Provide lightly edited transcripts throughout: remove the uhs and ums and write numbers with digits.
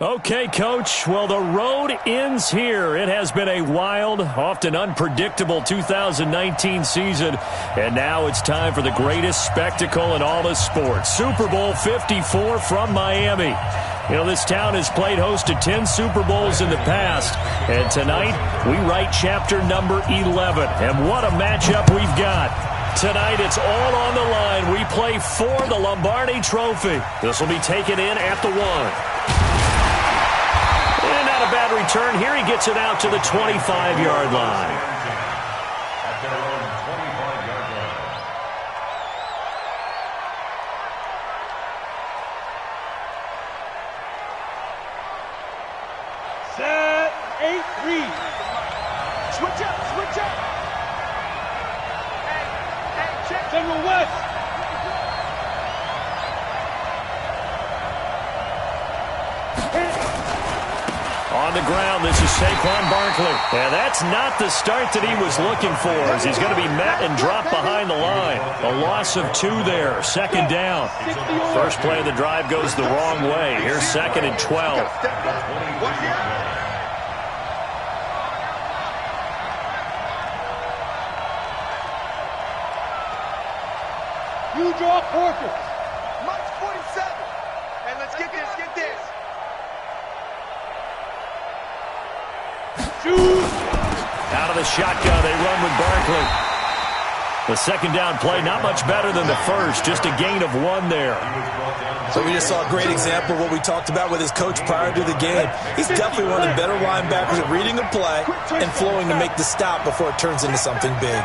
Okay, Coach. Well, the road ends here. It has been a wild, often unpredictable 2019 season. And now it's time for the greatest spectacle in all of sports. Super Bowl 54 from Miami. You know, this town has played host to 10 Super Bowls in the past. And tonight, we write chapter number 11. And what a matchup we've got. Tonight, it's all on the line. We play for the Lombardi Trophy. This will be taken in at the 1. And not a bad return here. He gets it out to the 25-yard line. At their own 25-yard line. Set, 8, read. Switch up, switch up. Hey, check. General West. On the ground, this is Saquon Barkley. And that's not the start that he was looking for, as he's going to be met and dropped behind the line. A loss of 2 there, second down. First play of the drive goes the wrong way. Here's 2nd and 12. You draw forfeit. March 47. And let's get this, get this. Out of the shotgun, they run with Barkley. The second down play, not much better than the first, just a gain of 1 there. So we just saw a great example of what we talked about with his coach prior to the game. He's definitely one of the better linebackers at reading a play and flowing to make the stop before it turns into something big.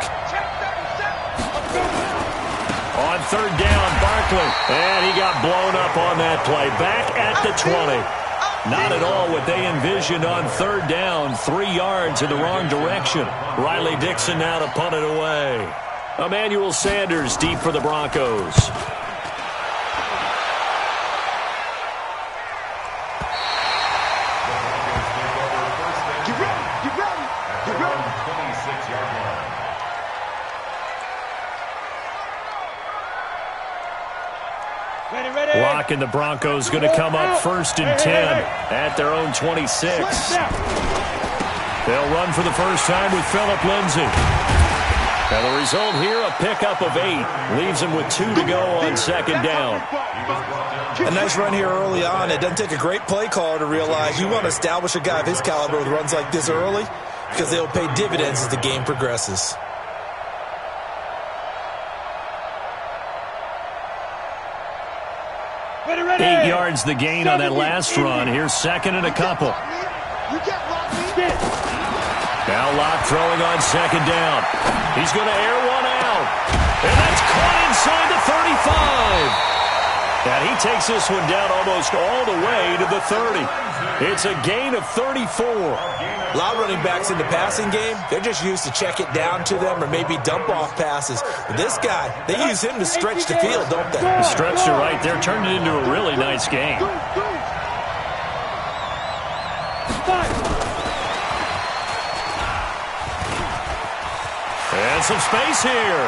On third down, Barkley. And he got blown up on that play. Back at the 20. Not at all what they envisioned on third down. 3 yards in the wrong direction. Riley Dixon now to punt it away. Emmanuel Sanders deep for the Broncos. Get ready, get ready, get ready. 26-yard line. Ready. Lock and the Broncos going to come up 1st and 10 at their own 26. They'll run for the first time with Phillip Lindsay. And the result here, a pickup of 8. Leaves him with 2 to go on second down. A nice run here early on. It doesn't take a great play caller to realize you want to establish a guy of his caliber with runs like this early because they'll pay dividends as the game progresses. Ready. 8 yards the gain on that last run. Here's 2nd and a couple. Now Locke throwing on second down. He's going to air one out. And that's caught inside the 35. And he takes this one down almost all the way to the 30. It's a gain of 34. A lot of running backs in the passing game, they're just used to check it down to them or maybe dump off passes. But this guy, they use him to stretch the field, don't they? The stretch to right there turned it into a really nice game. And some space here.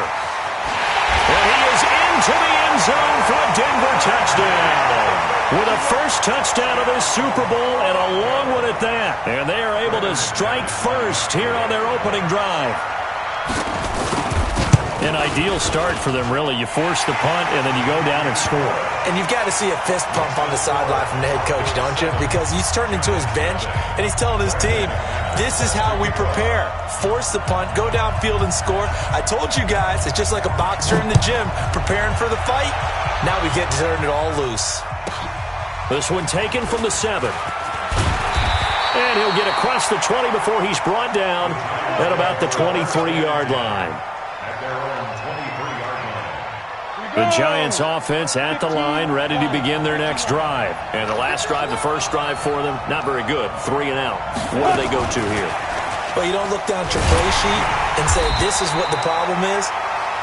And he is into the end zone for a Denver touchdown. With a first touchdown of this Super Bowl and a long one at that. And they are able to strike first here on their opening drive. An ideal start for them, really. You force the punt, and then you go down and score. And you've got to see a fist pump on the sideline from the head coach, don't you? Because he's turned into his bench, and he's telling his team, this is how we prepare. Force the punt, go downfield and score. I told you guys, it's just like a boxer in the gym preparing for the fight. Now we get to turn it all loose. This one taken from the 7. And he'll get across the 20 before he's brought down at about the 23-yard line. The Giants offense at the line, ready to begin their next drive. And the last drive, the first drive for them, not very good. 3 and out. What do they go to here? Well, you don't look down at your play sheet and say, this is what the problem is.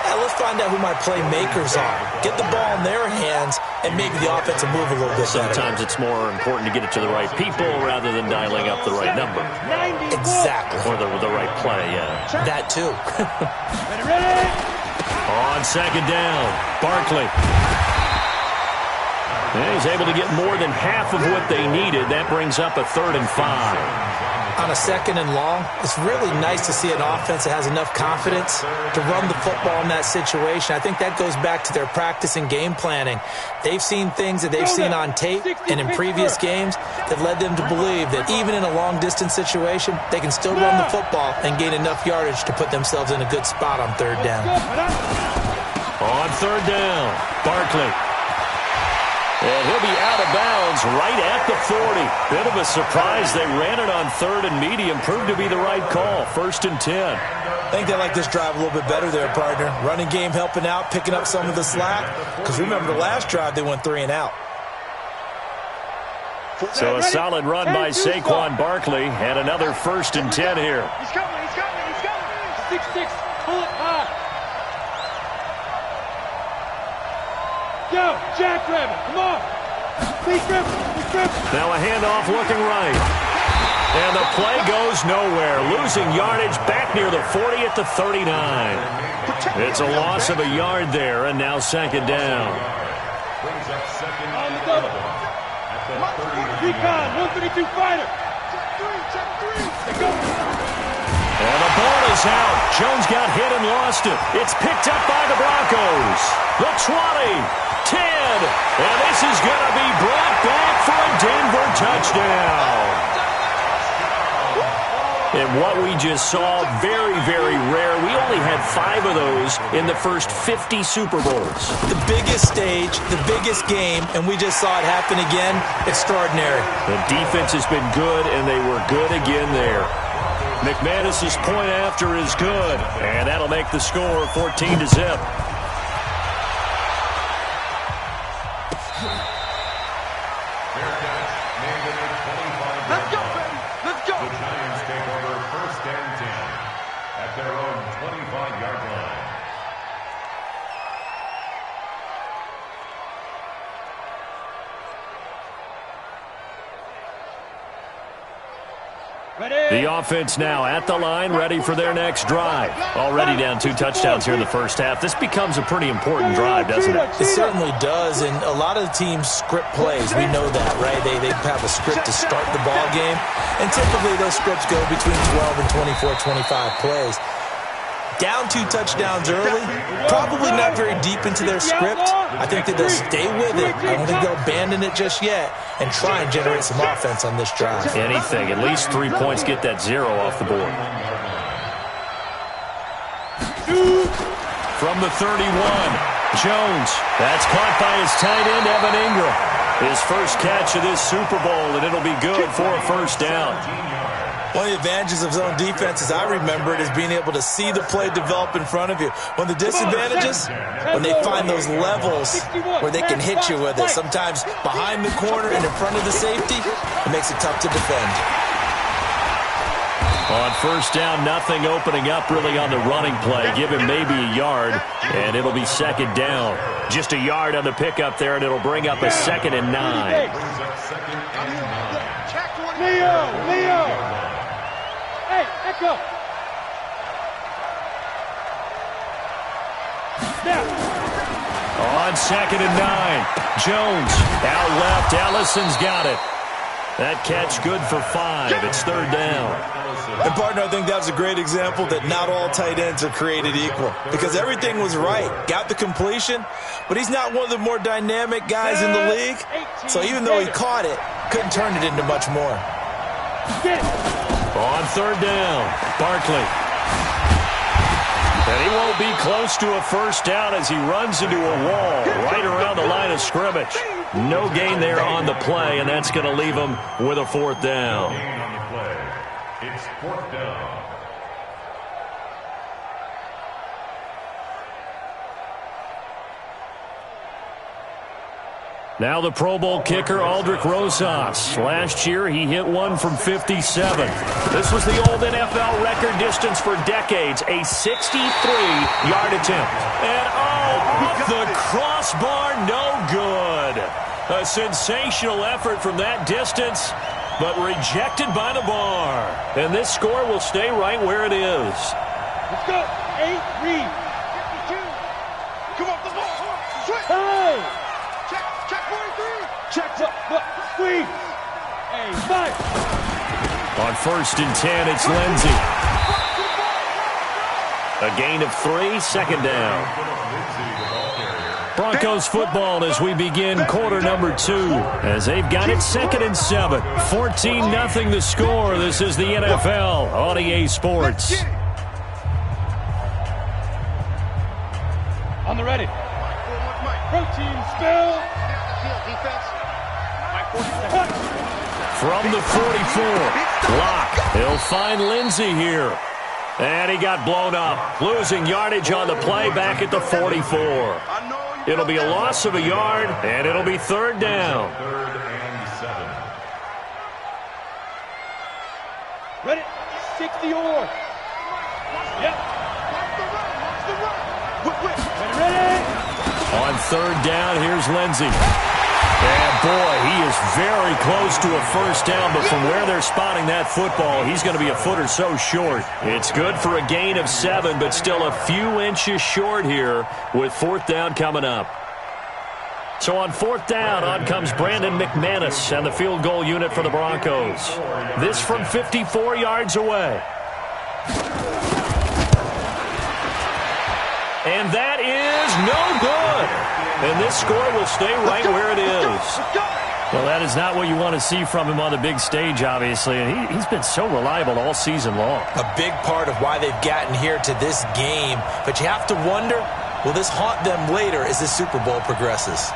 Yeah, let's find out who my playmakers are. Get the ball in their hands, and maybe the offense will move a little bit better. Sometimes it's more important to get it to the right people rather than dialing up the right number. Exactly. Or the right play, yeah. That too. Ready. On second down, Barkley. And he's able to get more than half of what they needed. That brings up a 3rd and 5. On a 2nd and long, it's really nice to see an offense that has enough confidence to run the football in that situation. I think that goes back to their practice and game planning. They've seen things that they've seen on tape and in previous games that led them to believe that even in a long-distance situation, they can still run the football and gain enough yardage to put themselves in a good spot on 3rd down. On 3rd down, Barkley. And he'll be out of bounds right at the 40. Bit of a surprise. They ran it on 3rd and medium. Proved to be the right call. 1st and 10. I think they like this drive a little bit better there, partner. Running game helping out, picking up some of the slack. Because remember, the last drive they went 3 and out. So a solid run by Saquon Barkley. And another 1st and 10 here. He's coming, he's coming, he's coming. 6-6, pull it high. Go, jackrabbit, come on. Please grip, Now a handoff looking right. And the play goes nowhere. Losing yardage back near the 40 at the 39. It's a loss of a yard there, and now 2nd down. Brings up 2nd On and the double. at the 39. Recon, 152 fighter. Check three. And the ball is out. Jones got hit and lost it. It's picked up by the Broncos. The 20. 10, and this is going to be brought back for a Denver touchdown. And what we just saw, very, very rare. We only had 5 of those in the first 50 Super Bowls. The biggest stage, the biggest game, and we just saw it happen again. Extraordinary. The defense has been good, and they were good again there. McManus's point after is good, and that'll make the score 14-0. Let's go, baby. Let's go. The Giants take over 1st and 10 at their own 25-yard line. The offense now at the line, ready for their next drive. Already down 2 touchdowns here in the first half. This becomes a pretty important drive, doesn't it? It certainly does, and a lot of the teams script plays. We know that, right? They have a script to start the ball game, and typically those scripts go between 12 and 24, 25 plays. Down 2 touchdowns early, probably not very deep into their script. I think that they'll stay with it. I don't think they'll abandon it just yet and try and generate some offense on this drive. Anything, at least 3 points, get that 0 off the board. From the 31, Jones. That's caught by his tight end, Evan Ingram. His first catch of this Super Bowl, and it'll be good for a 1st down. One of the advantages of zone defense, as I remember it, is being able to see the play develop in front of you. One of the disadvantages, when they find those levels where they can hit you with it, sometimes behind the corner and in front of the safety, it makes it tough to defend. On 1st down, nothing opening up really on the running play. Give him maybe a yard, and it'll be 2nd down. Just a yard on the pickup there, and it'll bring up a 2nd and 9. Leo. Hey, Echo. Snap. On 2nd and 9, Jones out left. Allison's got it. That catch good for 5. It's 3rd down. And, partner, I think that was a great example that not all tight ends are created equal. Because everything was right. Got the completion, but he's not one of the more dynamic guys in the league. So even though he caught it, couldn't turn it into much more. On 3rd down, Barkley. And he won't be close to a 1st down as he runs into a wall right around the line of scrimmage. No gain there on the play, and that's going to leave him with a 4th down. It's 4th down. Now the Pro Bowl kicker, Aldrich Rosas. Last year, he hit one from 57. This was the old NFL record distance for decades, a 63-yard attempt. And, off the crossbar, no good. A sensational effort from that distance, but rejected by the bar. And this score will stay right where it is. Let's go. 8, read. 52. Come on, the ball. Switch. Hey. Check 43. Squeeze. Hey, fight. On 1st and 10, it's Lindsey. A gain of 3, second down. Broncos football as we begin quarter number 2. As they've got it 2nd and 7. 14-0 the score. This is the NFL on EA Sports. On the ready. Protein spill. From the 44. Block. He'll find Lindsey here. And he got blown up. Losing yardage on the play back at the 44. It'll be a loss of a yard, and it'll be 3rd down. 3rd and 7. Ready? 60 or. Yep. Ready? On 3rd down, here's Lindsey. And boy, he is very close to a 1st down, but from where they're spotting that football, he's going to be a foot or so short. It's good for a gain of 7, but still a few inches short here with 4th down coming up. So on 4th down, on comes Brandon McManus and the field goal unit for the Broncos. This from 54 yards away. And that is no good. And this score will stay right where it is. Well, that is not what you want to see from him on the big stage, obviously. And he's been so reliable all season long. A big part of why they've gotten here to this game. But you have to wonder, will this haunt them later as this Super Bowl progresses?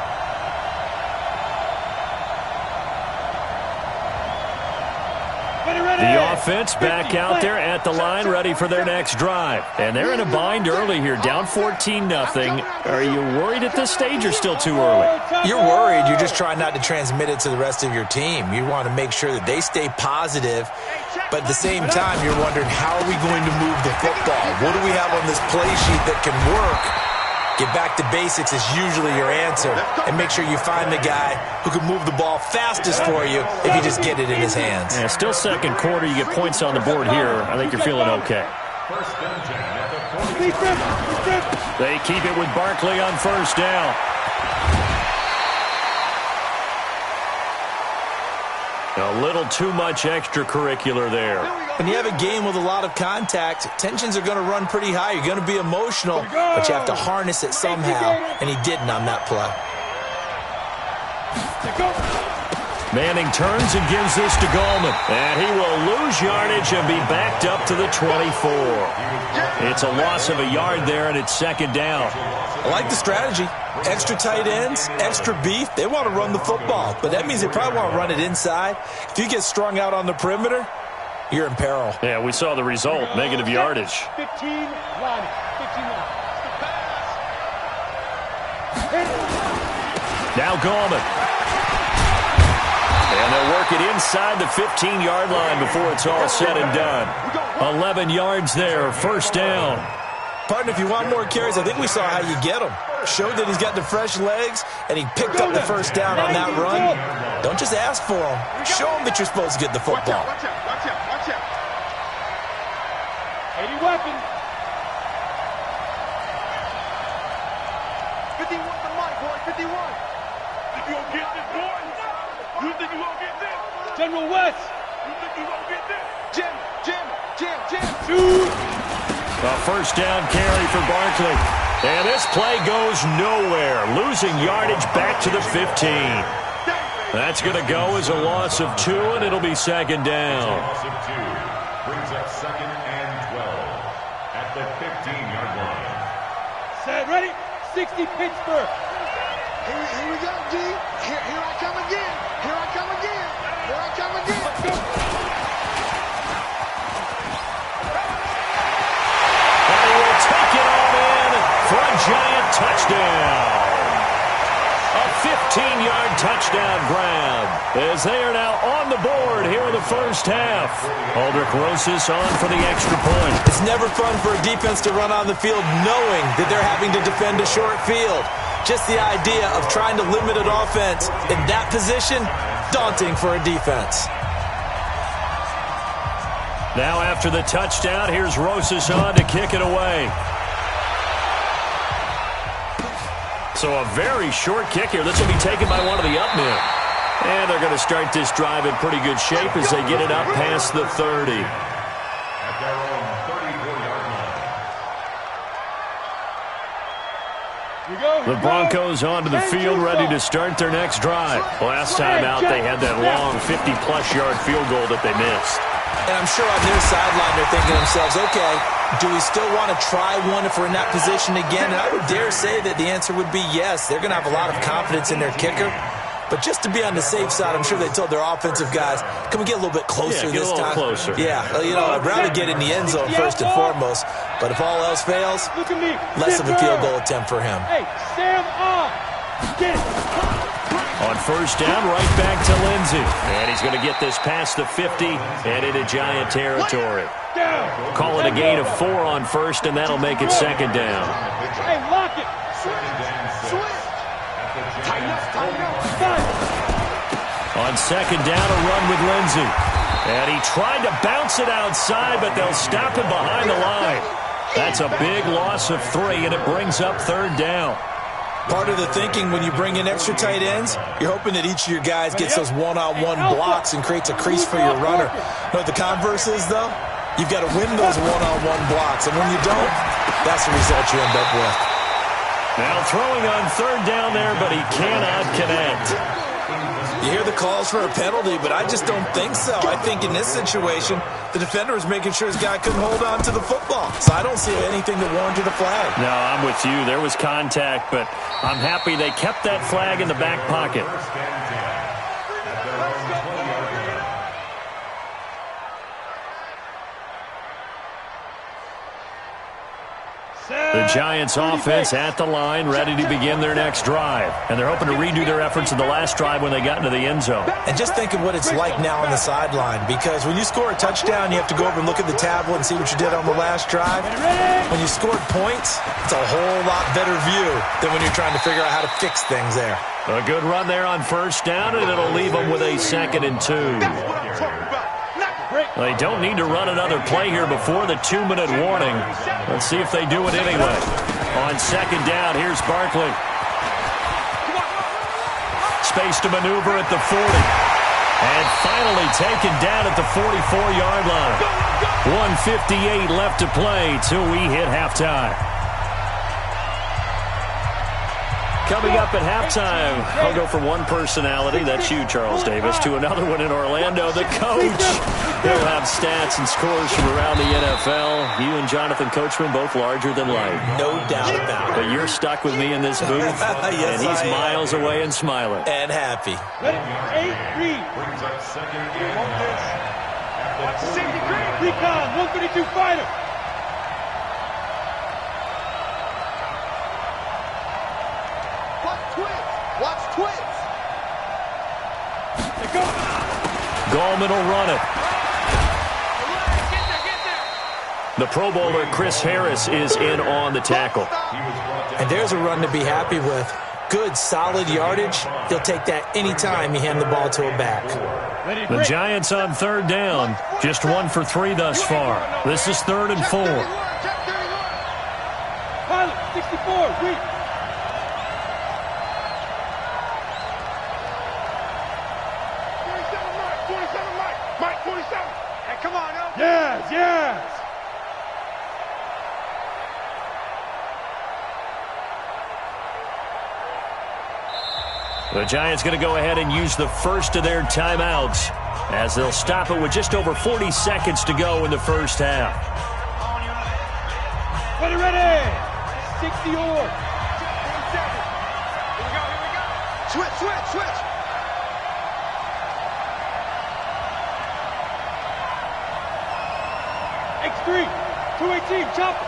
The offense back out there at the line, ready for their next drive. And they're in a bind early here, down 14-0. Are you worried at this stage or still too early? You're worried. You're just trying not to transmit it to the rest of your team. You want to make sure that they stay positive. But at the same time, you're wondering, how are we going to move the football? What do we have on this play sheet that can work? Get back to basics is usually your answer. And make sure you find the guy who can move the ball fastest for you if you just get it in his hands. Yeah, still 2nd quarter. You get points on the board here. I think you're feeling okay. They keep it with Barkley on 1st down. A little too much extracurricular there. When you have a game with a lot of contact, tensions are going to run pretty high. You're going to be emotional, but you have to harness it somehow, and he didn't on that play. Manning turns and gives this to Gallman, and he will lose yardage and be backed up to the 24. It's a loss of a yard there, and it's 2nd down. I like the strategy. Extra tight ends, extra beef. They want to run the football, but that means they probably want to run it inside. If you get strung out on the perimeter, you're in peril. Yeah, we saw the result, negative yardage. 15 line. 15 line. Now Gallman. And they'll work it inside the 15-yard line before it's all said and done. 11 yards there, 1st down. Partner, if you want more carries, I think we saw how you get them. Showed that he's got the fresh legs, and he picked up the 1st down on that run. Don't just ask for them. Show them that you're supposed to get the football. Watch out. 80 weapons. 51 the mic, boy. 51. You gonna get this, boy? You think you gonna get this? General West. You think you gonna get this? Jim. Shoot. A 1st down carry for Barkley. And this play goes nowhere. Losing yardage back to the 15. That's going to go as a loss of 2, and it'll be 2nd down. Loss of 2 brings up 2nd and 12 at the 15-yard line. Set, ready? 60 Pittsburgh. Here we go, G. Here I come again. Let's go. And he will take it on in for a giant touchdown. A 15-yard touchdown grab as they are now on the board here in the 1st half. Aldrich Rosas on for the extra point. It's never fun for a defense to run on the field knowing that they're having to defend a short field. Just the idea of trying to limit an offense in that position, daunting for a defense. Now after the touchdown, here's Rosas on to kick it away. So a very short kick here. This will be taken by one of the up men. And they're going to start this drive in pretty good shape as they get it up past the 30. At their own 34-yard line. The Broncos onto the field, ready to start their next drive. Last time out, they had that long 50-plus yard field goal that they missed. And I'm sure on their sideline they're thinking to themselves, okay, do we still want to try one if we're in that position again? And I would dare say that the answer would be yes. They're going to have a lot of confidence in their kicker. But just to be on the safe side, I'm sure they told their offensive guys, can we get a little bit closer this time? Closer. Yeah, I'd rather get in the end zone first and foremost. But if all else fails, less of a field goal attempt for him. Hey, stand up. Get it. On first down, right back to Lindsey. And he's going to get this past the 50 and into Giant territory. Call it a gain of 4 on first, and that'll make it second down. Hey, lock it. On second down, a run with Lindsey. And he tried to bounce it outside, but they'll stop him behind the line. That's a big loss of 3, and it brings up third down. Part of the thinking when you bring in extra tight ends, you're hoping that each of your guys gets those one-on-one blocks and creates a crease for your runner. You know what the converse is, though? You've got to win those one-on-one blocks, and when you don't, that's the result you end up with. Now throwing on third down there, but he cannot connect. You hear the calls for a penalty, but I just don't think so. I think in this situation, the defender is making sure his guy couldn't hold on to the football. So I don't see anything that warranted a flag. No, I'm with you. There was contact, but I'm happy they kept that flag in the back pocket. The Giants offense at the line, ready to begin their next drive. And they're hoping to redo their efforts in the last drive when they got into the end zone. And just think of what it's like now on the sideline, because when you score a touchdown, you have to go over and look at the tablet and see what you did on the last drive. When you scored points, it's a whole lot better view than when you're trying to figure out how to fix things there. A good run there on first down, and it'll leave them with a 2nd and 2. They don't need to run another play here before the 2-minute warning. Let's see if they do it anyway. On second down, here's Barkley. Space to maneuver at the 40. And finally taken down at the 44-yard line. 1:58 left to play till we hit halftime. Coming up at halftime, I'll go from one personality, that's you, Charles Davis, to another one in Orlando, the coach. He'll have stats and scores from around the NFL. You and Jonathan Coachman, both larger than life. No doubt about it. But you're stuck with me in this booth, yes, and he's miles away and smiling. And happy. Ready? 8-3. Brings up second and 10. Watch the safety green. Recon, 132 fighter. Watch twins. Gallman will run it. The Pro Bowler Chris Harris is in on the tackle. And there's a run to be happy with. Good, solid yardage. He'll take that anytime you hand the ball to a back. The Giants on third down. Just 1 for 3 thus far. This is 3rd and 4. Pilot, 64, weak. Yes, yes. The Giants going to go ahead and use the first of their timeouts as they'll stop it with just over 40 seconds to go in the first half. Ready, ready. 60 or. Switch, switch, switch. X3, 218, chopper.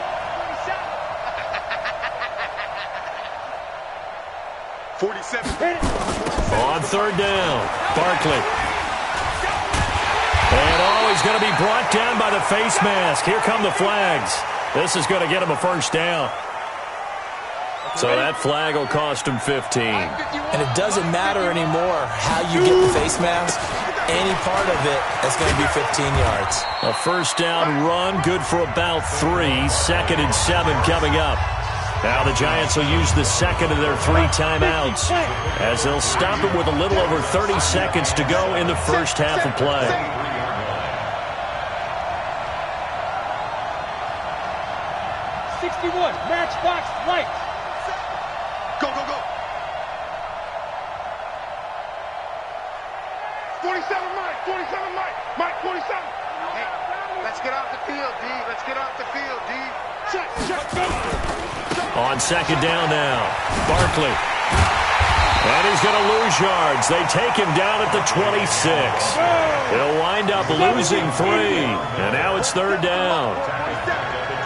47. On third down, Barkley. And he's going to be brought down by the face mask. Here come the flags. This is going to get him a first down. So that flag will cost him 15. And it doesn't matter anymore how you get the face mask. Any part of it is going to be 15 yards. A first down run, good for about 3. 2nd and 7 coming up. Now the Giants will use the second of their 3 timeouts as they'll stop it with a little over 30 seconds to go in the first half of play. 61, matchbox right. Go, go, go. 47, Mike. 47, Mike. Mike, 47. Hey, let's get off the field, D. Let's get off the field, D. Check, check, go. On second down now, Barkley. And he's going to lose yards. They take him down at the 26. He'll wind up losing 3. And now it's third down.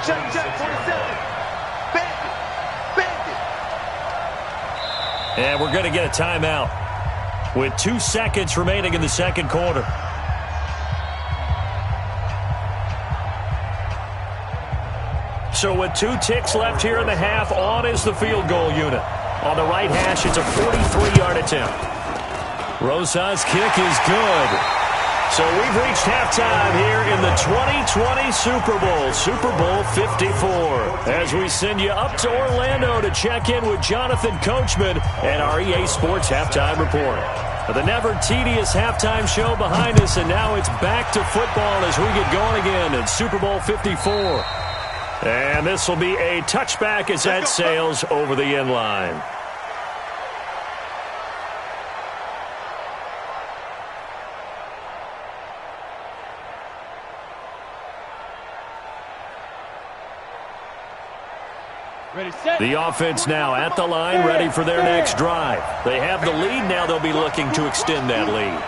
Check, check, 47. And we're going to get a timeout with 2 seconds remaining in the second quarter. So with 2 ticks left here in the half, on is the field goal unit. On the right hash, it's a 43-yard attempt. Rosa's kick is good. So we've reached halftime here in the 2020 Super Bowl, Super Bowl 54. As we send you up to Orlando to check in with Jonathan Coachman and our EA Sports Halftime Report. The never tedious halftime show behind us, and now it's back to football as we get going again in Super Bowl 54. And this will be a touchback as that sails over the end line. Ready, set. The offense now at the line, ready for their next drive. They have the lead now. They'll be looking to extend that lead.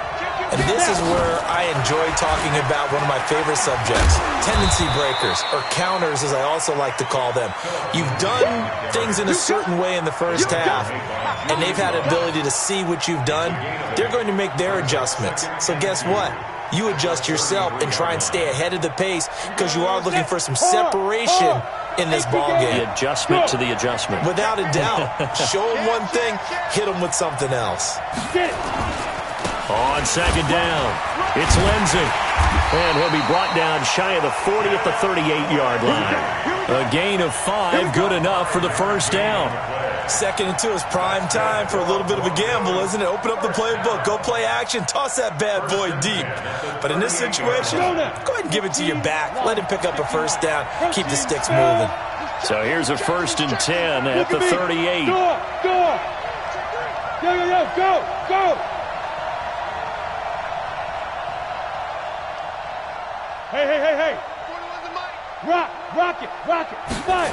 And this is where I enjoy talking about one of my favorite subjects, tendency breakers, or counters as I also like to call them. You've done things in a certain way in the first half, and they've had an ability to see what you've done. They're going to make their adjustments. So guess what? You adjust yourself and try and stay ahead of the pace because you are looking for some separation in this ballgame. The adjustment to the adjustment. Without a doubt. Show them one thing, hit them with something else. On second down, it's Lindsey. And he'll be brought down shy of the 40 at the 38-yard line. A gain of 5, good enough for the first down. 2nd and 2 is prime time for a little bit of a gamble, isn't it? Open up the playbook, go play action, toss that bad boy deep. But in this situation, go ahead and give it to your back. Let him pick up a first down, keep the sticks moving. So here's a 1st and 10 at the 38. Go, go. Yo, yo, yo, go, go. Hey, hey, hey, hey. Rock it, fine.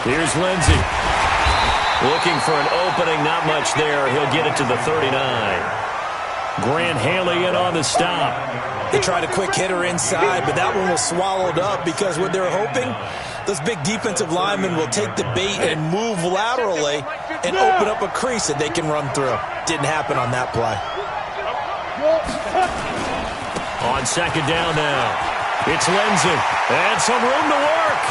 Here's Lindsey. Looking for an opening, not much there. He'll get it to the 39. Grant Haley in on the stop. They tried a quick hitter inside, but that one was swallowed up because what they're hoping, those big defensive linemen will take the bait and move laterally and open up a crease that they can run through. Didn't happen on that play. On second down now, it's Lindsey. And some room to work.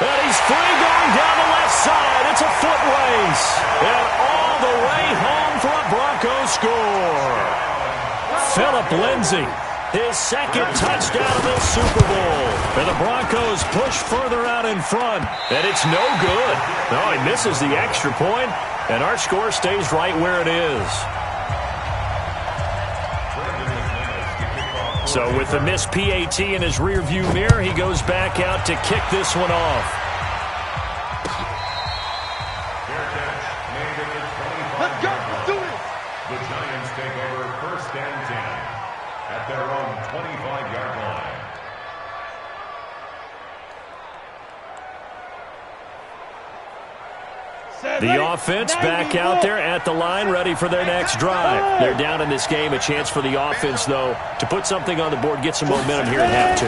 And he's free going down the left side. It's a foot race. And all the way home for a Broncos score. Phillip Lindsey, his 2nd touchdown of the Super Bowl. And the Broncos push further out in front. And it's no good. No, he misses the extra point, and our score stays right where it is. So with the missed PAT in his rearview mirror, he goes back out to kick this one off. Let's go. Let's do this. The Giants take over 1st and 10 at their own 25-yard line. The offense back out there at the line, ready for their next drive. They're down in this game. A chance for the offense, though, to put something on the board, get some momentum here in half 2.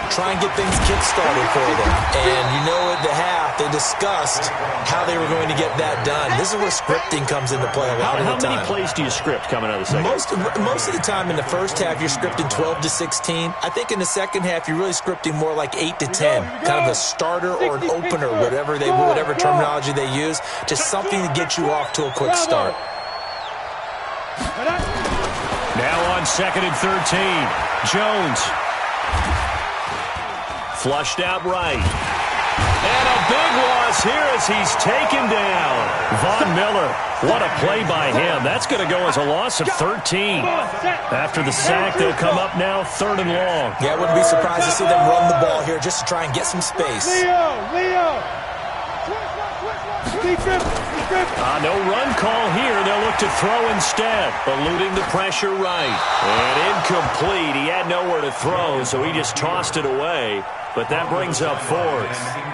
Try and get things kick-started for them. And you know at the half, they discussed how they were going to get that done. This is where scripting comes into play a lot of the time. How many plays do you script coming out of the second? Most of the time in the first half, you're scripting 12 to 16. I think in the second half, you're really scripting more like 8 to 10. Kind of a starter or an opener, whatever terminology they use. Just something to get you off to a quick start. Now on 2nd and 13, Jones. flushed out right. And a big loss here as he's taken down. Von Miller, what a play by him. That's going to go as a loss of 13. After the sack, they'll come up now 3rd and long. Yeah, I wouldn't be surprised to see them run the ball here just to try and get some space. Leo. No run call here. They'll look to throw instead, eluding the pressure right. And incomplete. He had nowhere to throw, so he just tossed it away. But that brings up 4th.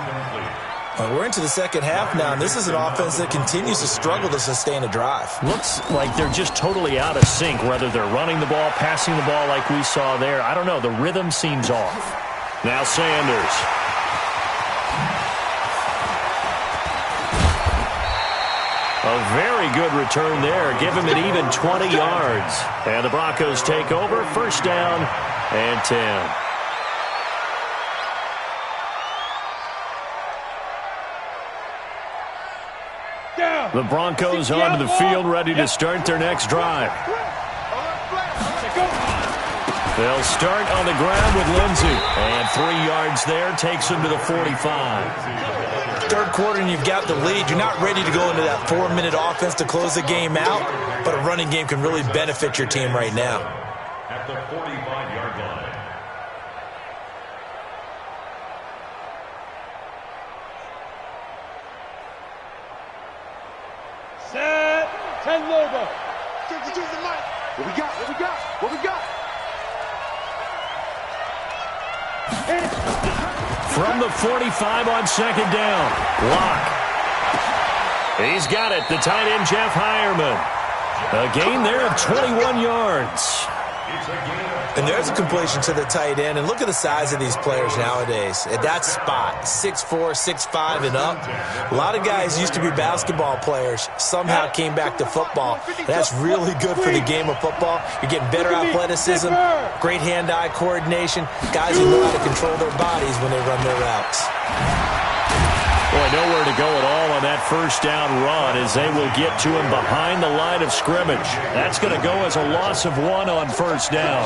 We're into the second half now, and this is an offense that continues to struggle to sustain a drive. Looks like they're just totally out of sync, whether they're running the ball, passing the ball like we saw there. I don't know. The rhythm seems off. Now Sanders. A very good return there. Give him an even 20 yards. And the Broncos take over. 1st down and 10. The Broncos onto the field, ready to start their next drive. They'll start on the ground with Lindsey. And 3 yards there takes him to the 45. Third quarter and you've got the lead. You're not ready to go into that 4-minute offense to close the game out, but a running game can really benefit your team right now. At the 45-yard line. Set. 10 Lobo. What we got? From the 45 on 2nd down. Lock. He's got it. The tight end, Jeff Heuerman. A gain there of 21 yards. And there's a completion to the tight end. And look at the size of these players nowadays. At that spot, 6'4", 6'5", and up. A lot of guys used to be basketball players. Somehow came back to football. And that's really good for the game of football. You're getting better athleticism, great hand-eye coordination. Guys who know how to control their bodies when they run their routes. Boy, nowhere to go at all on that 1st down run as they will get to him behind the line of scrimmage. That's going to go as a loss of 1 on 1st down.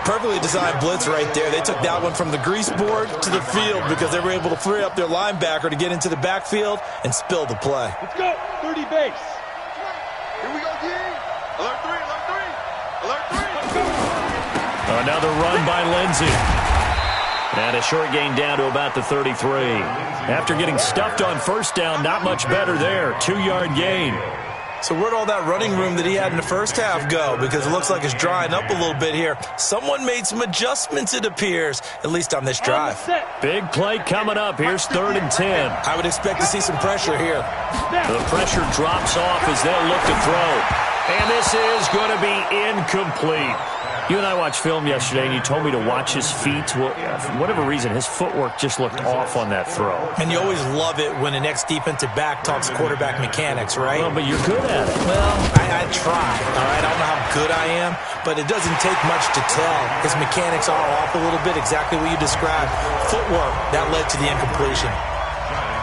Perfectly designed blitz right there. They took that one from the grease board to the field because they were able to free up their linebacker to get into the backfield and spill the play. Let's go. 30 base. Here we go, D. Alert 3. Another run by Lindsey. And a short gain down to about the 33. After getting stuffed on 1st down, not much better there. 2-yard gain. So where'd all that running room that he had in the first half go? Because it looks like it's drying up a little bit here. Someone made some adjustments, it appears, at least on this drive. Big play coming up. Here's 3rd and 10. I would expect to see some pressure here. The pressure drops off as they'll look to throw. And this is going to be incomplete. You and I watched film yesterday, and you told me to watch his feet. Well, for whatever reason, his footwork just looked off on that throw. And you always love it when an ex-defensive back talks quarterback mechanics, right? Well, but you're good at it. Well, I try, all right? I don't know how good I am, but it doesn't take much to tell. His mechanics are off a little bit, exactly what you described. Footwork, that led to the incompletion.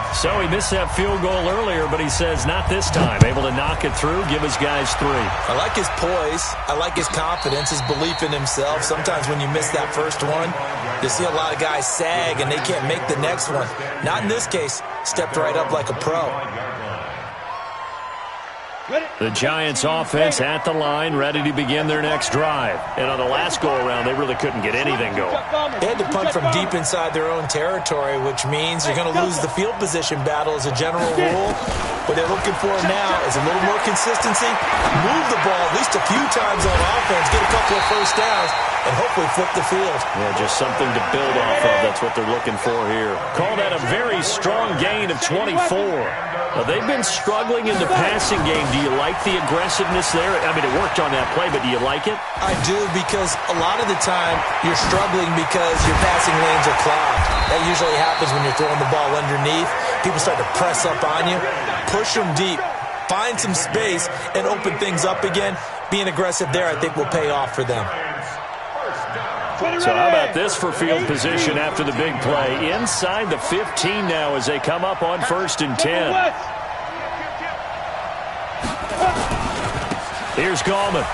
So he missed that field goal earlier, but he says not this time. Able to knock it through, give his guys 3. I like his poise. I like his confidence, his belief in himself. Sometimes when you miss that first one, you see a lot of guys sag and they can't make the next one. Not in this case. Stepped right up like a pro. The Giants offense at the line, ready to begin their next drive. And on the last go-around, they really couldn't get anything going. They had to punt from deep inside their own territory, which means you're going to lose the field position battle as a general rule. What they're looking for now is a little more consistency, move the ball at least a few times on offense, get a couple of 1st downs, and hopefully flip the field. Yeah, just something to build off of. That's what they're looking for here. Call that a very strong gain of 24. They've been struggling in the passing game. Do you like the aggressiveness there? I mean, it worked on that play, but do you like it? I do, because a lot of the time you're struggling because your passing lanes are clogged. That usually happens when you're throwing the ball underneath. People start to press up on you. Push them deep. Find some space and open things up again. Being aggressive there, I think, will pay off for them. So how about this for field position after the big play? Inside the 15 now as they come up on 1st and 10. Here's Gallman.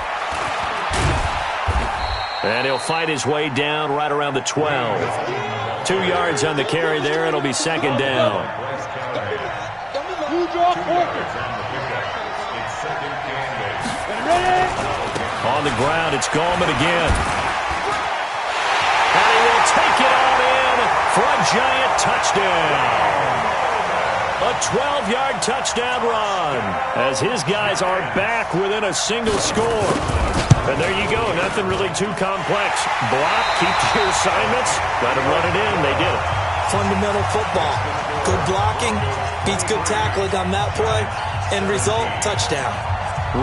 And he'll fight his way down right around the 12. 2 yards on the carry there. It'll be second down. On the ground, it's Gallman again. And he will take it on in for a giant touchdown. A 12-yard touchdown run as his guys are back within a single score. And there you go. Nothing really too complex. Block, keep to your assignments. Let them run it in. They did it. Fundamental football. Good blocking beats good tackling on that play. End result, touchdown.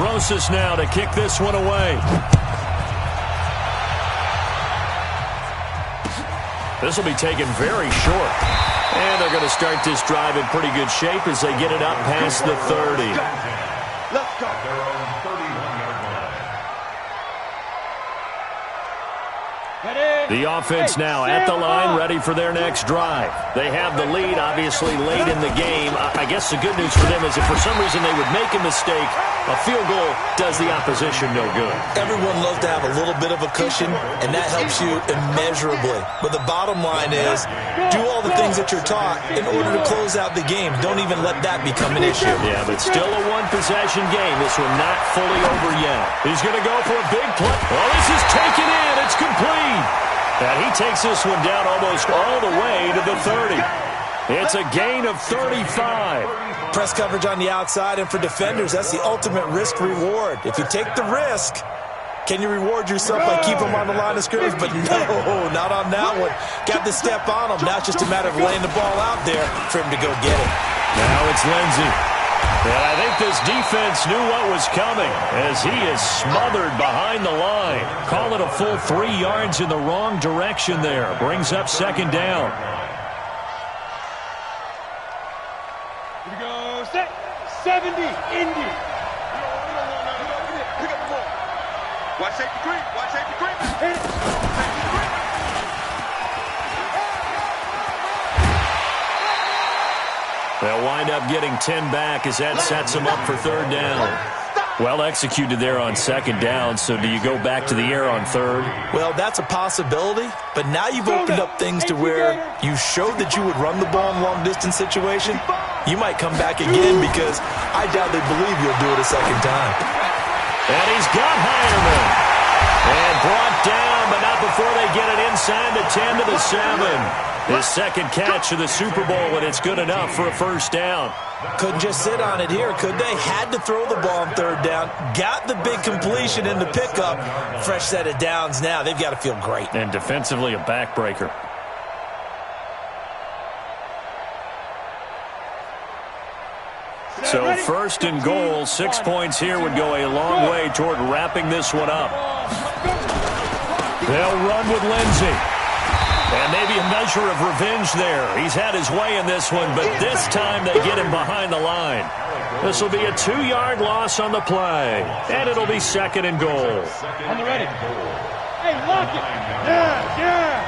Rosas now to kick this one away. This will be taken very short. And they're going to start this drive in pretty good shape as they get it up past the 30. Let's go. Their own 31-yard line. The offense now at the line, ready for their next drive. They have the lead, obviously, late in the game. I guess the good news for them is if for some reason they would make a mistake, a field goal does the opposition no good. Everyone loves to have a little bit of a cushion, and that helps you immeasurably. But the bottom line is, do all the things that you're taught in order to close out the game. Don't even let that become an issue. Yeah, but still a one-possession game. This one not fully over yet. He's going to go for a big play. Oh, this is taken in. It's complete. And he takes this one down almost all the way to the 30. It's a gain of 35. Press coverage on the outside, and for defenders, that's the ultimate risk-reward. If you take the risk, can you reward yourself by keeping them on the line of scrimmage? But no, not on that one. Got to step on them. Now it's just a matter of laying the ball out there for him to go get it. Now it's Lindsey. And I think this defense knew what was coming as he is smothered behind the line. Call it a full 3 yards in the wrong direction there. Brings up second down. Here we go. Set. 70. Indy. Pick up the ball. Watch safety green. Watch safety green. Hit it. They'll wind up getting 10 back as that sets them up for third down. Well executed there on second down, so do you go back to the air on third? Well, that's a possibility, but now you've opened up things to where you showed that you would run the ball in a long-distance situation. You might come back again because I doubt they believe you'll do it a second time. And he's got Heinerman. And brought down, but not before they get it inside the 10 to the 7. His second catch of the Super Bowl, and it's good enough for a first down. Couldn't just sit on it here, could they? Had to throw the ball on third down. Got the big completion in the pickup. Fresh set of downs now. They've got to feel great. And defensively, a backbreaker. So first and goal, 6 points here would go a long way toward wrapping this one up. They'll run with Lindsey. And maybe a measure of revenge there. He's had his way in this one, but this time they get him behind the line. This will be a 2-yard loss on the play. And it'll be second and goal. On the ready. Hey, lock it. Yeah.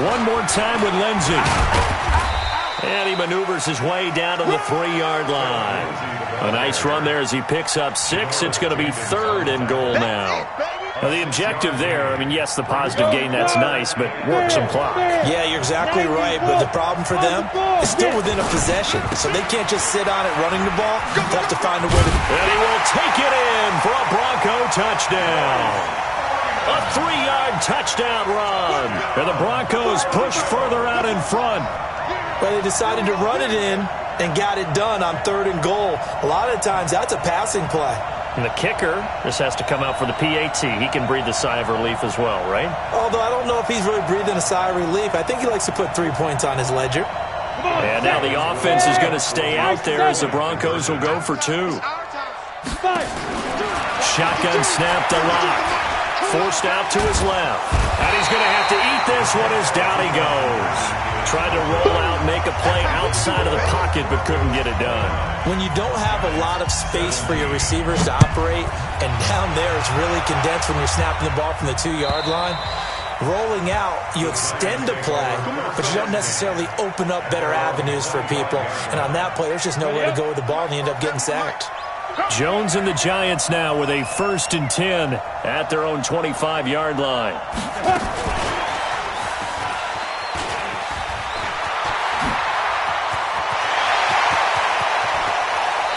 One more time with Lindsey. And he maneuvers his way down to the 3-yard line. A nice run there as he picks up 6. It's going to be third and goal now. Now, the objective there, I mean, yes, the positive gain, that's nice, but work some clock. Yeah, you're exactly right, but the problem for them is still within a possession, so they can't just sit on it running the ball. They have to find a way to... And he will take it in for a Bronco touchdown. A 3-yard touchdown run. And the Broncos push further out in front. But they decided to run it in and got it done on third and goal. A lot of times, that's a passing play. And the kicker just has to come out for the PAT. He can breathe a sigh of relief as well, right? Although I don't know if he's really breathing a sigh of relief. I think he likes to put 3 points on his ledger. And now the offense is going to stay out there as the Broncos will go for 2. Shotgun snap to Lock. Forced out to his left. And he's going to have to eat this one as down he goes. Tried to roll out, make a play outside of the pocket, but couldn't get it done. When you don't have a lot of space for your receivers to operate, and down there it's really condensed when you're snapping the ball from the 2-yard line, rolling out, you extend a play, but you don't necessarily open up better avenues for people. And on that play, there's just nowhere to go with the ball, and you end up getting sacked. Jones and the Giants now with a 1st and 10 at their own 25-yard line.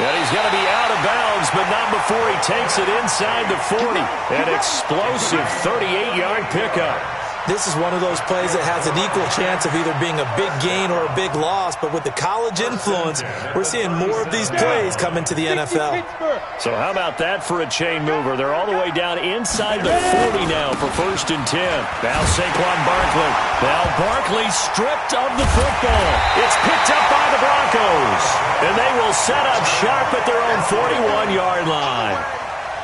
And he's going to be out of bounds, but not before he takes it inside the 40. An explosive 38-yard pickup. This is one of those plays that has an equal chance of either being a big gain or a big loss, but with the college influence, we're seeing more of these plays come into the NFL. So how about that for a chain mover? They're all the way down inside the 40 now for 1st and 10. Now Saquon Barkley. Now Barkley stripped of the football. It's picked up by the Broncos. And they will set up shop at their own 41-yard line.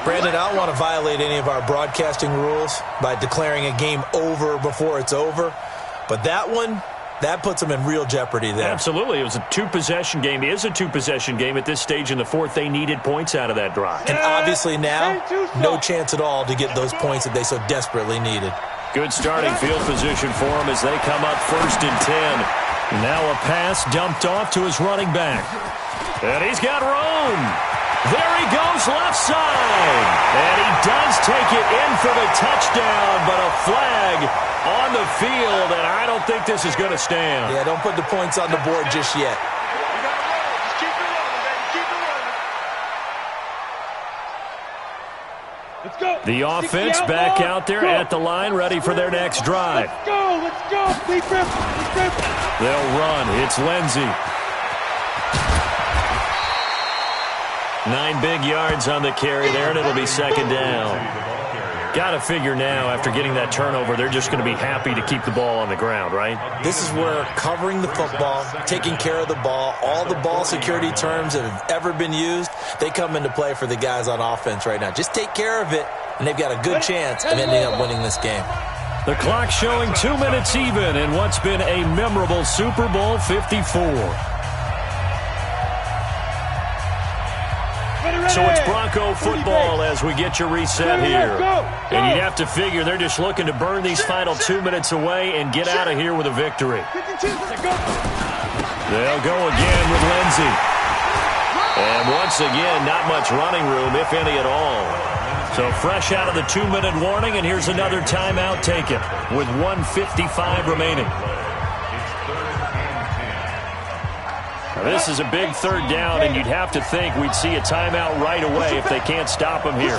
Brandon, I don't want to violate any of our broadcasting rules by declaring a game over before it's over, but that one, that puts them in real jeopardy there. Absolutely. It was a two-possession game. It is a two-possession game at this stage in the 4th. They needed points out of that drive. And obviously now, no chance at all to get those points that they so desperately needed. Good starting field position for them as they come up 1st and 10. Now a pass dumped off to his running back. And he's got room. There he goes left side. And he does take it in for the touchdown, but a flag on the field, and I don't think this is going to stand. Yeah, don't put the points on the board just yet. Just keep it rolling, baby. Keep it rolling. Let's go. The offense back out there at the line, ready for their next drive. Let's go. Let's go. Deep rip. Deep rip. They'll run. It's Lindsey. 9 big yards on the carry there, and it'll be 2nd down. Got to figure now, after getting that turnover, they're just going to be happy to keep the ball on the ground, right? This is where covering the football, taking care of the ball, all the ball security terms that have ever been used, they come into play for the guys on offense right now. Just take care of it, and they've got a good chance of ending up winning this game. The clock showing 2 minutes even in what's been a memorable Super Bowl 54. So it's Bronco football as we get your reset here. And you'd have to figure they're just looking to burn these final 2 minutes away and get out of here with a victory. They'll go again with Lindsey. And once again, not much running room, if any at all. So fresh out of the 2-minute warning, and here's another timeout taken with 1:55 remaining. This is a big 3rd down, and you'd have to think we'd see a timeout right away if they can't stop him here.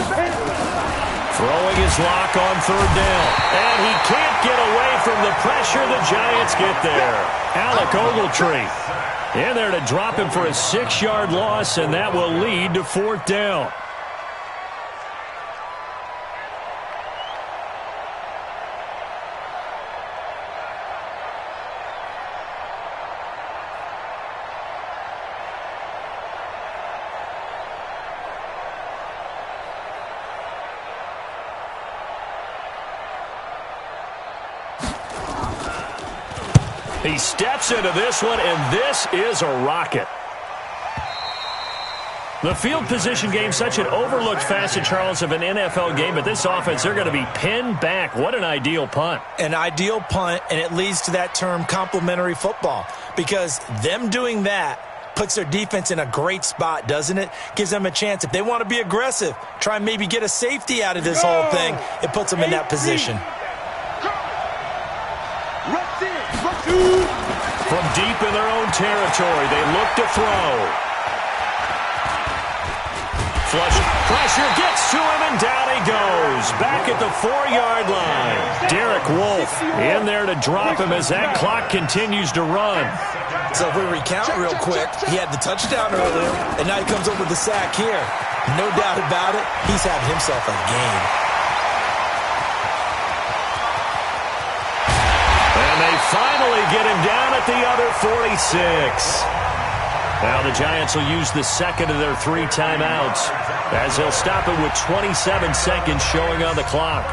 Throwing his lock on 3rd down. And he can't get away from the pressure. The Giants get there. Alec Ogletree in there to drop him for a 6-yard loss, and that will lead to 4th down. He steps into this one, and this is a rocket. The field position game, such an overlooked facet, Charles, of an NFL game, but this offense, they're going to be pinned back. What an ideal punt. An ideal punt, and it leads to that term complementary football, because them doing that puts their defense in a great spot, doesn't it? Gives them a chance. If they want to be aggressive, try and maybe get a safety out of this whole thing, it puts them in that position. From deep in their own territory, they look to throw. Flush pressure gets to him, and down he goes. Back at the 4-yard line. Derek Wolfe in there to drop him as that clock continues to run. So if we recount real quick, he had the touchdown earlier, and now he comes up with the sack here. No doubt about it, he's having himself a game. They finally get him down at the other 46. Now the Giants will use the 2nd of their 3 timeouts as they'll stop it with 27 seconds showing on the clock.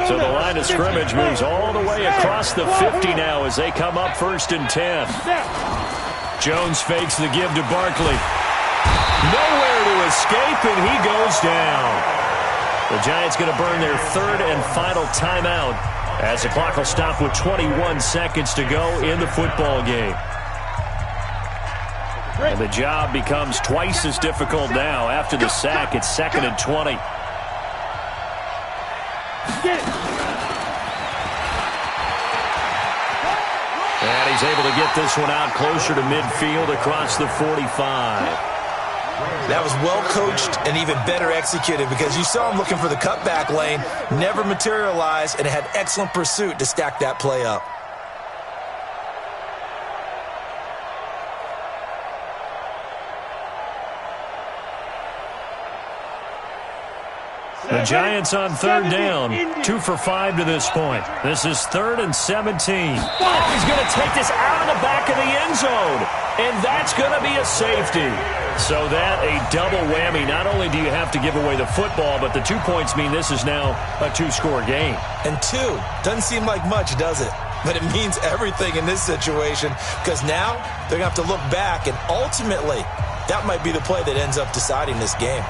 So the line of scrimmage moves all the way across the 50 now as they come up 1st and 10. Jones fakes the give to Barkley. Nowhere to escape, and he goes down. The Giants going to burn their 3rd and final timeout as the clock will stop with 21 seconds to go in the football game. And the job becomes twice as difficult now. After the sack, it's 2nd and 20. And he's able to get this one out closer to midfield across the 45. That was well coached and even better executed because you saw him looking for the cutback lane, never materialized, and had excellent pursuit to stack that play up. The Giants on 3rd down, 2 for 5 to this point. This is 3rd and 17. Oh, he's going to take this out of the back of the end zone, and that's going to be a safety. So that a double whammy. Not only do you have to give away the football, but the 2 points mean this is now a 2-score game. And 2 doesn't seem like much, does it? But it means everything in this situation because now they're going to have to look back, and ultimately that might be the play that ends up deciding this game.